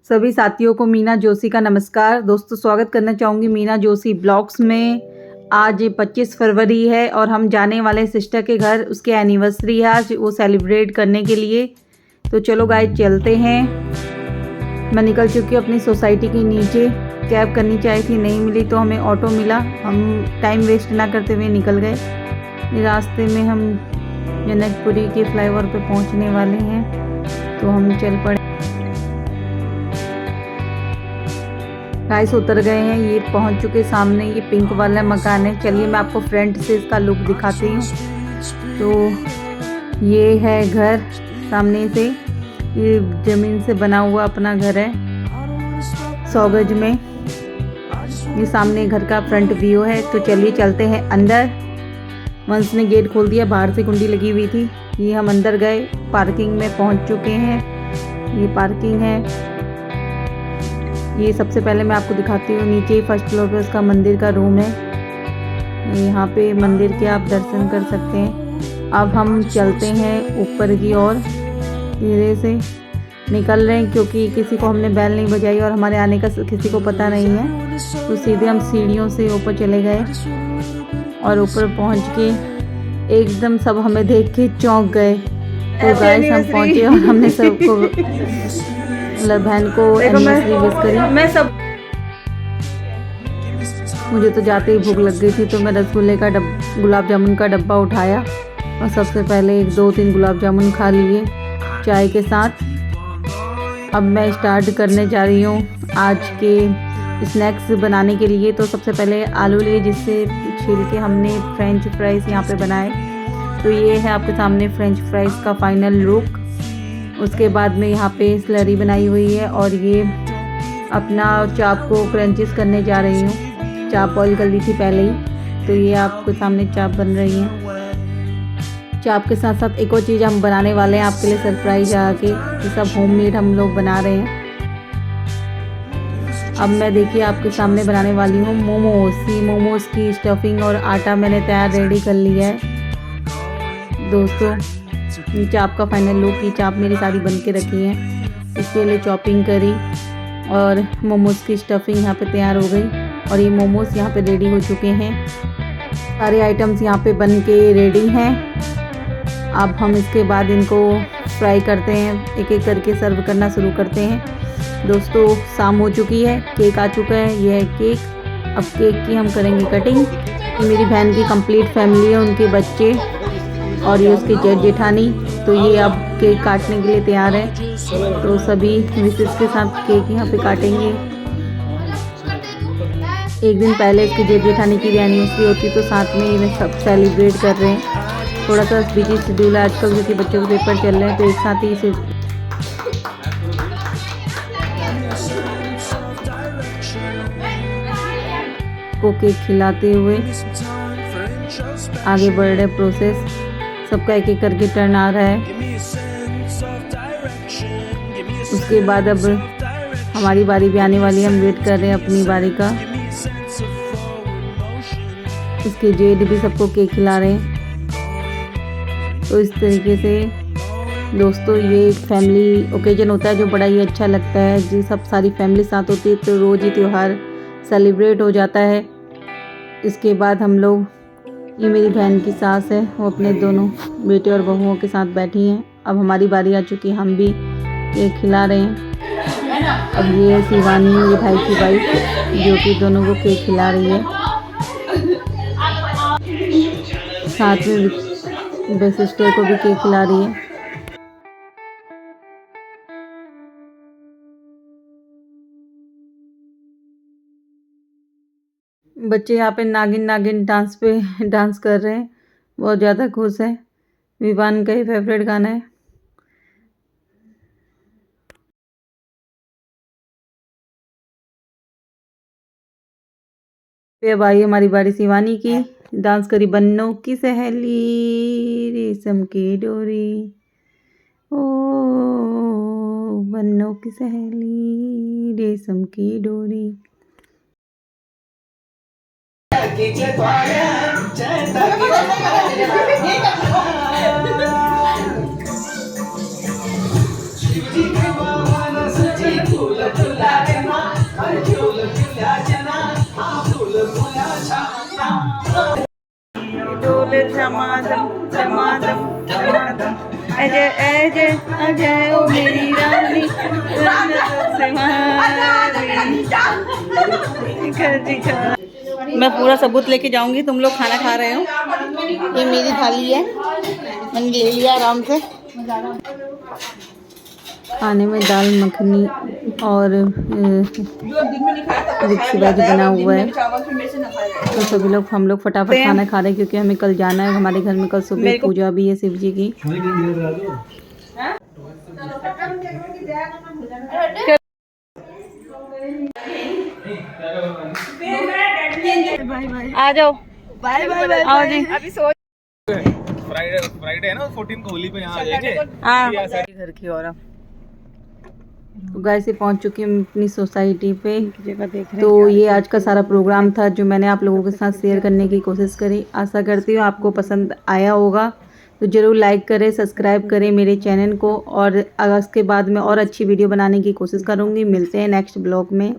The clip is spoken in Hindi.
सभी साथियों को मीना जोशी का नमस्कार। दोस्तों, स्वागत करना चाहूँगी मीना जोशी ब्लॉग्स में। आज 25 फरवरी है और हम जाने वाले सिस्टर के घर। उसके एनिवर्सरी है आज, वो सेलिब्रेट करने के लिए। तो चलो गाइस चलते हैं। मैं निकल चुकी हूँ अपनी सोसाइटी के नीचे। कैब करनी चाहिए थी, नहीं मिली तो हमें ऑटो मिला। हम टाइम वेस्ट ना करते हुए निकल गए। रास्ते में हम जनकपुरी के फ्लाईओवर पे पहुँचने वाले हैं, तो हम चल पड़े। गाइस उतर गए हैं, ये पहुंच चुके सामने। ये पिंक वाला मकान है। चलिए मैं आपको फ्रंट से इसका लुक दिखाती हूँ। तो ये है घर सामने से। ये ज़मीन से बना हुआ अपना घर है 100 गज में। ये सामने घर का फ्रंट व्यू है। तो चलिए चलते हैं अंदर। वंश ने गेट खोल दिया, बाहर से कुंडी लगी हुई थी। ये हम अंदर गए, पार्किंग में पहुँच चुके हैं। ये पार्किंग है। ये सबसे पहले मैं आपको दिखाती हूँ। नीचे ही फर्स्ट फ्लोर पे उसका मंदिर का रूम है। यहाँ पे मंदिर के आप दर्शन कर सकते हैं। अब हम चलते हैं ऊपर की ओर। धीरे से निकल रहे हैं क्योंकि किसी को हमने बैल नहीं बजाई और हमारे आने का किसी को पता नहीं है। तो सीधे हम सीढ़ियों से ऊपर चले गए और ऊपर पहुँच के एकदम सब हमें देख के चौंक गए। तो गाइस हम पहुँचे और हमने सबको बहन को एनिवर्सरी विश करी। मैं सब मुझे तो जाते ही भूख लग गई थी, तो मैं रसगुल्ले का गुलाब जामुन का डब्बा उठाया और सबसे पहले 2-3 गुलाब जामुन खा लिए चाय के साथ। अब मैं स्टार्ट करने जा रही हूँ आज के स्नैक्स बनाने के लिए। तो सबसे पहले आलू लिए, जिससे छील के हमने फ्रेंच फ्राइज़ यहाँ पे बनाए। तो ये है आपके सामने फ्रेंच फ्राइज़ का फाइनल लुक। उसके बाद में यहाँ पे स्लरी बनाई हुई है और ये अपना चाप को क्रंचेस करने जा रही हूँ। चाप बॉईल कर ली थी पहले ही, तो ये आपके सामने चाप बन रही है। चाप के साथ साथ एक और चीज़ हम बनाने वाले हैं आपके लिए सरप्राइज आके। ये सब होममेड हम लोग बना रहे हैं। अब मैं देखिए आपके सामने बनाने वाली हूँ मोमोज। मोमोज की स्टफिंग और आटा मैंने तैयार रेडी कर लिया है। दोस्तों, ये चाप का फाइनल लुक। ये चाप मेरी सारी बन के रखी है, इसके लिए चॉपिंग करी और मोमोज़ की स्टफिंग यहाँ पे तैयार हो गई और ये मोमोज़ यहाँ पे रेडी हो चुके हैं। सारे आइटम्स यहाँ पे बन के रेडी हैं। अब हम इसके बाद इनको फ्राई करते हैं, एक एक करके सर्व करना शुरू करते हैं। दोस्तों, शाम हो चुकी है, केक आ चुका है। ये है केक। अब केक की हम करेंगे कटिंग। ये मेरी बहन की कंप्लीट फैमिली है, उनके बच्चे और ये उसके जेठ जेठानी। तो ये अब केक काटने के लिए तैयार है। तो सभी मिसेस के साथ केक यहाँ पे काटेंगे। एक दिन पहले इसके जेठ जेठानी की एनिवर्सरी होती, तो साथ में ये सब सेलिब्रेट कर रहे हैं। थोड़ा सा बिजी शेड्यूल है आजकल क्योंकि बच्चों के पेपर चल रहे हैं, तो एक साथ ही इसे को केक खिलाते हुए आगे बढ़ रहे प्रोसेस। सबका एक एक करके टर्न आ रहा है। उसके बाद अब हमारी बारी भी आने वाली है। हम वेट कर रहे हैं अपनी बारी का। उसके जेठ भी सबको केक खिला रहे हैं। तो इस तरीके से दोस्तों, ये एक फैमिली ओकेजन होता है जो बड़ा ही अच्छा लगता है। जी, सब सारी फैमिली साथ होती है तो रोज़ ही त्यौहार सेलिब्रेट हो जाता है। इसके बाद हम लोग, ये मेरी बहन की सास है, वो अपने दोनों बेटे और बहुओं के साथ बैठी हैं। अब हमारी बारी आ चुकी है, हम भी केक खिला रहे हैं। अब ये है शिवानी, ये भाई की वाइफ, जो कि दोनों को केक खिला रही है। साथ में बे सिस्टर को भी केक खिला रही है। बच्चे यहाँ पे नागिन नागिन डांस पे डांस कर रहे हैं, बहुत ज़्यादा खुश है। विवान का ही फेवरेट गाना है। फिर अब आई हमारी बारी शिवानी की। डांस करी बन्नों की सहेली रेशम की डोरी, ओ बन्नों की सहेली रेशम की डोरी। डोल झमाझम झमाझम झमाझम, अजय अजय अजय ओ मेरी रानी मैं पूरा सबूत लेके जाऊंगी। तुम लोग खाना खा रहे हो, ये मेरी थाली है, मैंने ले लिया आराम से। खाने में दाल मखनी और मिक्स वेज बना हुआ है। तो सभी लोग हम लोग फटाफट खाना खा रहे हैं क्योंकि हमें कल जाना है। हमारे घर में कल सुबह पूजा भी है शिव जी की। आ जाओ, बाय बाय आओ जी। अभी सोच फ्राइडे है ना 14 को होली पे यहाँ आ जाएंगे। हाँ घर की और तो गाइस से पहुंच चुकी हूँ अपनी सोसाइटी पे। जगह देख रहे तो ये आज का सारा प्रोग्राम था जो मैंने आप लोगों के साथ शेयर करने की कोशिश करी। आशा करती हूँ आपको पसंद आया होगा, तो ज़रूर लाइक करें, सब्सक्राइब करें मेरे चैनल को। और अगस्त के बाद में और अच्छी वीडियो बनाने की कोशिश करूँगी। मिलते हैं नेक्स्ट ब्लॉग में।